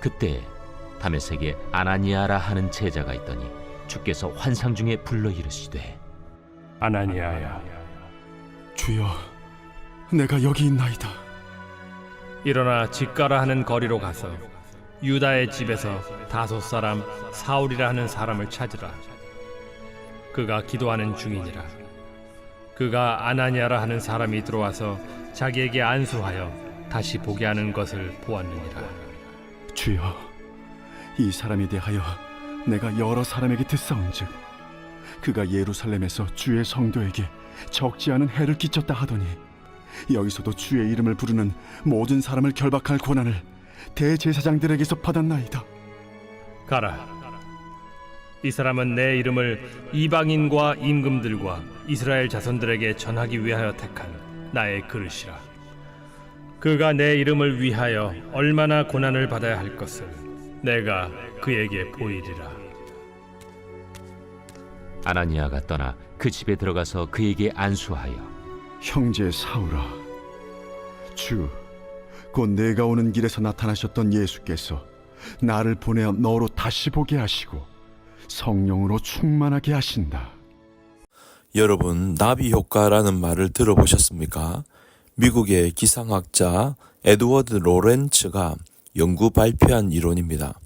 그때 다메섹에 아나니아라 하는 제자가 있더니 주께서 환상 중에 불러 이르시되 아나니아야, 주여, 내가 여기 있나이다. 일어나 직가라 하는 거리로 가서 유다의 집에서 다소 사람 사울이라 하는 사람을 찾으라. 그가 기도하는 중이니라. 그가 아나니아라 하는 사람이 들어와서 자기에게 안수하여 다시 보게 하는 것을 보았느니라. 주여, 이 사람에 대하여 내가 여러 사람에게 듣사온즉 그가 예루살렘에서 주의 성도에게 적지 않은 해를 끼쳤다 하더니 여기서도 주의 이름을 부르는 모든 사람을 결박할 권한을 대제사장들에게서 받았나이다. 가라. 이 사람은 내 이름을 이방인과 임금들과 이스라엘 자손들에게 전하기 위하여 택한 나의 그릇이라. 그가 내 이름을 위하여 얼마나 고난을 받아야 할 것을 내가 그에게 보이리라. 아나니아가 떠나 그 집에 들어가서 그에게 안수하여 형제 사울아, 곧 내가 오는 길에서 나타나셨던 예수께서 나를 보내어 너로 다시 보게 하시고 성령으로 충만하게 하신다. 여러분, 나비 효과라는 말을 들어보셨습니까? 미국의 기상학자 에드워드 로렌츠가 연구 발표한 이론입니다.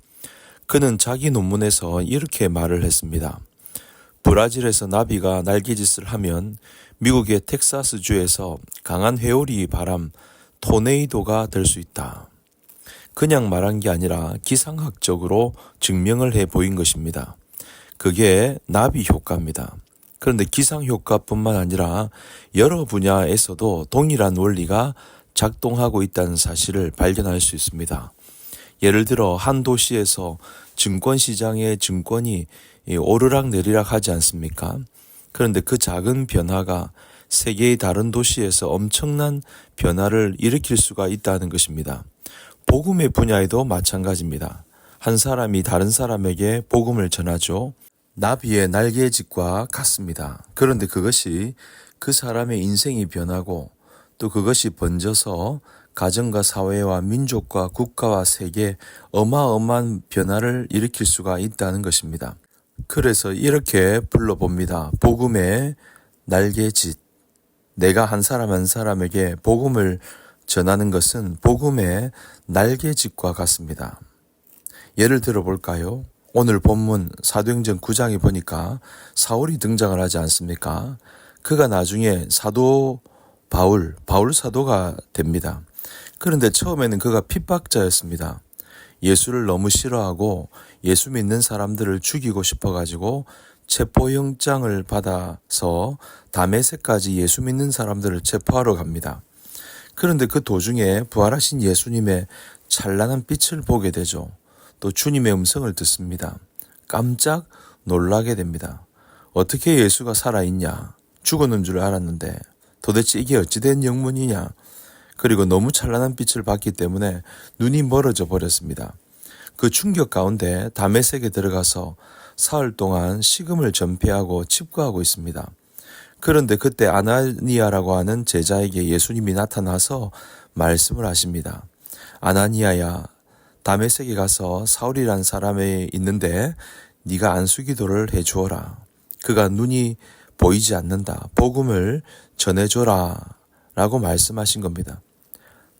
그는 자기 논문에서 이렇게 말을 했습니다. 브라질에서 나비가 날개짓을 하면 미국의 텍사스주에서 강한 회오리 바람, 토네이도가 될 수 있다. 그냥 말한 게 아니라 기상학적으로 증명을 해 보인 것입니다. 그게 나비 효과입니다. 그런데 기상 효과뿐만 아니라 여러 분야에서도 동일한 원리가 작동하고 있다는 사실을 발견할 수 있습니다. 예를 들어 한 도시에서 증권시장의 증권이 오르락 내리락 하지 않습니까? 그런데 그 작은 변화가 세계의 다른 도시에서 엄청난 변화를 일으킬 수가 있다는 것입니다. 복음의 분야에도 마찬가지입니다. 한 사람이 다른 사람에게 복음을 전하죠. 나비의 날개짓과 같습니다. 그런데 그것이 그 사람의 인생이 변하고 또 그것이 번져서 가정과 사회와 민족과 국가와 세계 어마어마한 변화를 일으킬 수가 있다는 것입니다. 그래서 이렇게 불러봅니다. 복음의 날개짓. 내가 한 사람 한 사람에게 복음을 전하는 것은 복음의 날개짓과 같습니다. 예를 들어 볼까요? 오늘 본문 사도행전 9장에 보니까 사울이 등장을 하지 않습니까? 그가 나중에 사도 바울 사도가 됩니다. 그런데 처음에는 그가 핍박자였습니다. 예수를 너무 싫어하고 예수 믿는 사람들을 죽이고 싶어가지고 체포영장을 받아서 다메섹까지 예수 믿는 사람들을 체포하러 갑니다. 그런데 그 도중에 부활하신 예수님의 찬란한 빛을 보게 되죠. 또 주님의 음성을 듣습니다. 깜짝 놀라게 됩니다. 어떻게 예수가 살아있냐? 죽었는 줄 알았는데 도대체 이게 어찌된 영문이냐? 그리고 너무 찬란한 빛을 봤기 때문에 눈이 멀어져 버렸습니다. 그 충격 가운데 다메섹에 들어가서 사흘 동안 식음을 전폐하고 칩거하고 있습니다. 그런데 그때 아나니아라고 하는 제자에게 예수님이 나타나서 말씀을 하십니다. 아나니아야, 다메섹에 가서 사울이란 사람이 있는데 네가 안수기도를 해주어라. 그가 눈이 보이지 않는다. 복음을 전해줘라 라고 말씀하신 겁니다.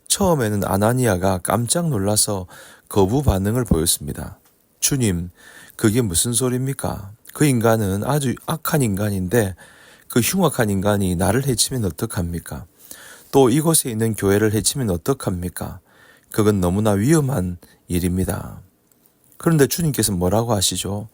처음에는 아나니아가 깜짝 놀라서 거부 반응을 보였습니다. 주님, 그게 무슨 소리입니까? 그 인간은 아주 악한 인간인데 그 흉악한 인간이 나를 해치면 어떡합니까? 또 이곳에 있는 교회를 해치면 어떡합니까? 그건 너무나 위험한 일입니다. 그런데 주님께서 뭐라고 하시죠?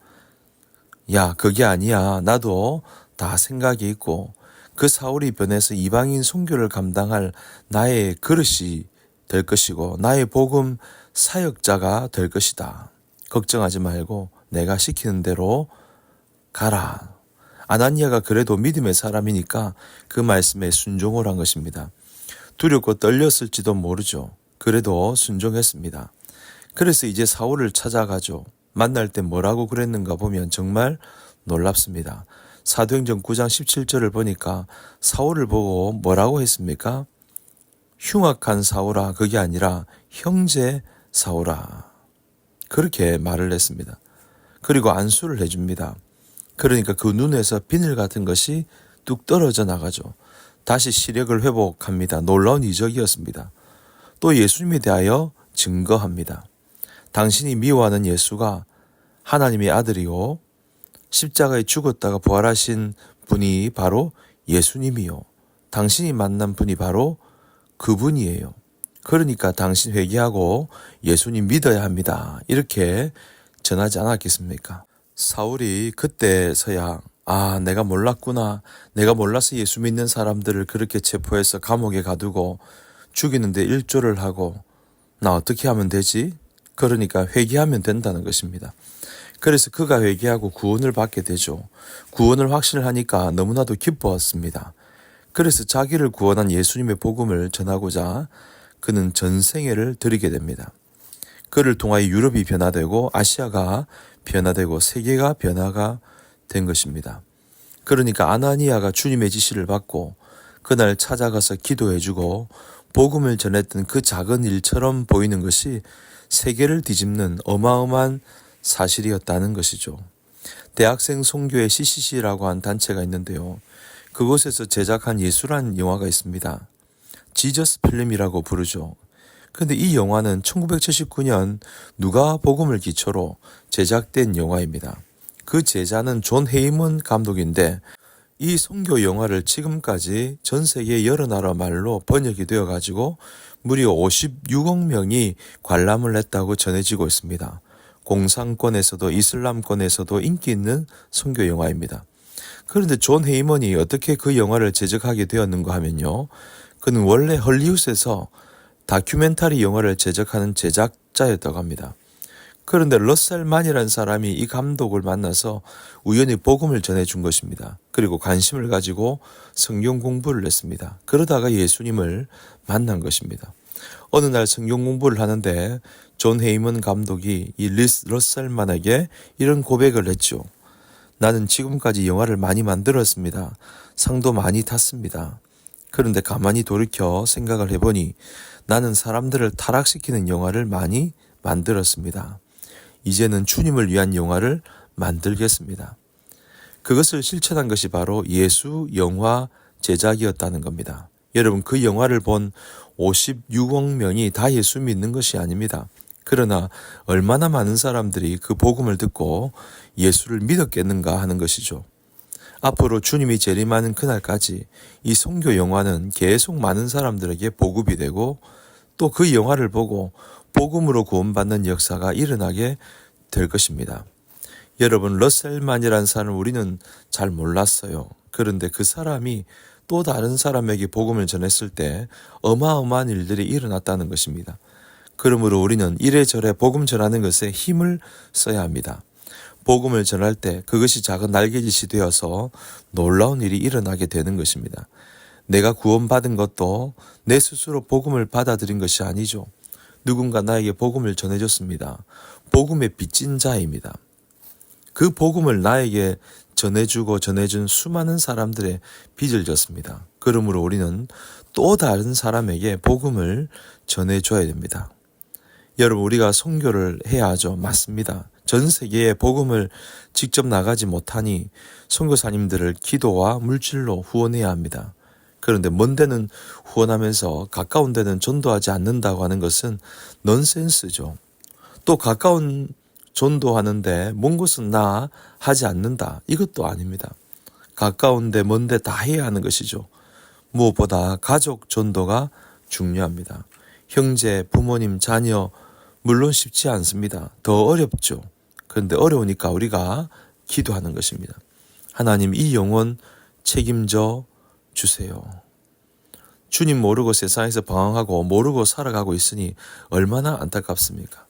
야, 그게 아니야. 나도 다 생각이 있고 그 사울이 변해서 이방인 선교를 감당할 나의 그릇이 될 것이고 나의 복음 사역자가 될 것이다. 걱정하지 말고 내가 시키는 대로 가라. 아나니아가 그래도 믿음의 사람이니까 그 말씀에 순종을 한 것입니다. 두렵고 떨렸을지도 모르죠. 그래도 순종했습니다. 그래서 이제 사울을 찾아가죠. 만날 때 뭐라고 그랬는가 보면 정말 놀랍습니다. 사도행전 9장 17절을 보니까 사울을 보고 뭐라고 했습니까? 흉악한 사울아, 그게 아니라 형제 사울아. 그렇게 말을 했습니다. 그리고 안수를 해줍니다. 그러니까 그 눈에서 비늘 같은 것이 뚝 떨어져 나가죠. 다시 시력을 회복합니다. 놀라운 이적이었습니다. 또 예수님에 대하여 증거합니다. 당신이 미워하는 예수가 하나님의 아들이요 십자가에 죽었다가 부활하신 분이 바로 예수님이요. 당신이 만난 분이 바로 그분이에요. 그러니까 당신 회개하고 예수님 믿어야 합니다. 이렇게 전하지 않았겠습니까? 사울이 그때서야 내가 몰랐구나. 내가 몰라서 예수 믿는 사람들을 그렇게 체포해서 감옥에 가두고 죽이는데 일조를 하고 나 어떻게 하면 되지? 그러니까 회개하면 된다는 것입니다. 그래서 그가 회개하고 구원을 받게 되죠. 구원을 확신하니까 너무나도 기뻐했습니다. 그래서 자기를 구원한 예수님의 복음을 전하고자 그는 전생애를 드리게 됩니다. 그를 통하여 유럽이 변화되고 아시아가 변화되고 세계가 변화가 된 것입니다. 그러니까 아나니아가 주님의 지시를 받고 그날 찾아가서 기도해주고 복음을 전했던 그 작은 일처럼 보이는 것이 세계를 뒤집는 어마어마한 사실이었다는 것이죠. 대학생 선교회 CCC라고 한 단체가 있는데요. 그곳에서 제작한 예술한 영화가 있습니다. 지저스 필름이라고 부르죠. 근데 이 영화는 1979년 누가 복음을 기초로 제작된 영화입니다. 그 제자는 존 헤이먼 감독인데 이 선교 영화를 지금까지 전 세계 여러 나라 말로 번역이 되어 가지고 무려 56억 명이 관람을 했다고 전해지고 있습니다. 공산권에서도 이슬람권에서도 인기 있는 선교 영화입니다. 그런데 존 헤이먼이 어떻게 그 영화를 제작하게 되었는가 하면요. 그는 원래 헐리우드에서 다큐멘터리 영화를 제작하는 제작자였다고 합니다. 그런데 러셀만이라는 사람이 이 감독을 만나서 우연히 복음을 전해준 것입니다. 그리고 관심을 가지고 성경 공부를 했습니다. 그러다가 예수님을 만난 것입니다. 어느 날 성경 공부를 하는데 존 헤이먼 감독이 이 러셀만에게 이런 고백을 했죠. 나는 지금까지 영화를 많이 만들었습니다. 상도 많이 탔습니다. 그런데 가만히 돌이켜 생각을 해보니 나는 사람들을 타락시키는 영화를 많이 만들었습니다. 이제는 주님을 위한 영화를 만들겠습니다. 그것을 실천한 것이 바로 예수 영화 제작이었다는 겁니다. 여러분, 그 영화를 본 56억 명이 다 예수 믿는 것이 아닙니다. 그러나 얼마나 많은 사람들이 그 복음을 듣고 예수를 믿었겠는가 하는 것이죠. 앞으로 주님이 재림하는 그날까지 이 선교 영화는 계속 많은 사람들에게 보급이 되고 또 그 영화를 보고 복음으로 구원받는 역사가 일어나게 될 것입니다. 여러분, 러셀만이라는 사람을 우리는 잘 몰랐어요. 그런데 그 사람이 또 다른 사람에게 복음을 전했을 때 어마어마한 일들이 일어났다는 것입니다. 그러므로 우리는 이래저래 복음 전하는 것에 힘을 써야 합니다. 복음을 전할 때 그것이 작은 날개짓이 되어서 놀라운 일이 일어나게 되는 것입니다. 내가 구원받은 것도 내 스스로 복음을 받아들인 것이 아니죠. 누군가 나에게 복음을 전해줬습니다. 복음의 빚진 자입니다. 그 복음을 나에게 전해주고 전해준 수많은 사람들의 빚을 졌습니다. 그러므로 우리는 또 다른 사람에게 복음을 전해줘야 됩니다. 여러분, 우리가 선교를 해야 하죠. 맞습니다. 전 세계에 복음을 직접 나가지 못하니 선교사님들을 기도와 물질로 후원해야 합니다. 그런데 먼 데는 후원하면서 가까운 데는 전도하지 않는다고 하는 것은 넌센스죠. 또 가까운 전도하는데 먼 곳은 나 하지 않는다. 이것도 아닙니다. 가까운데 먼데 다 해야 하는 것이죠. 무엇보다 가족 전도가 중요합니다. 형제, 부모님, 자녀 물론 쉽지 않습니다. 더 어렵죠. 그런데 어려우니까 우리가 기도하는 것입니다. 하나님, 이 영혼 책임져 주세요. 주님 모르고 세상에서 방황하고 모르고 살아가고 있으니 얼마나 안타깝습니까?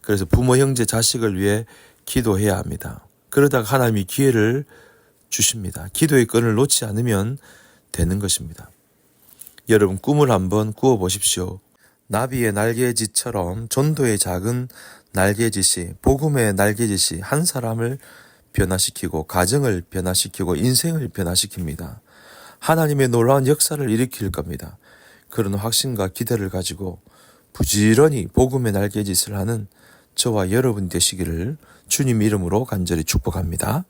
그래서 부모, 형제, 자식을 위해 기도해야 합니다. 그러다가 하나님이 기회를 주십니다. 기도의 끈을 놓지 않으면 되는 것입니다. 여러분, 꿈을 한번 꾸어보십시오. 나비의 날개짓처럼 전도의 작은 날개짓이, 복음의 날개짓이 한 사람을 변화시키고 가정을 변화시키고 인생을 변화시킵니다. 하나님의 놀라운 역사를 일으킬 겁니다. 그런 확신과 기대를 가지고 부지런히 복음의 날개짓을 하는 저와 여러분 되시기를 주님 이름으로 간절히 축복합니다.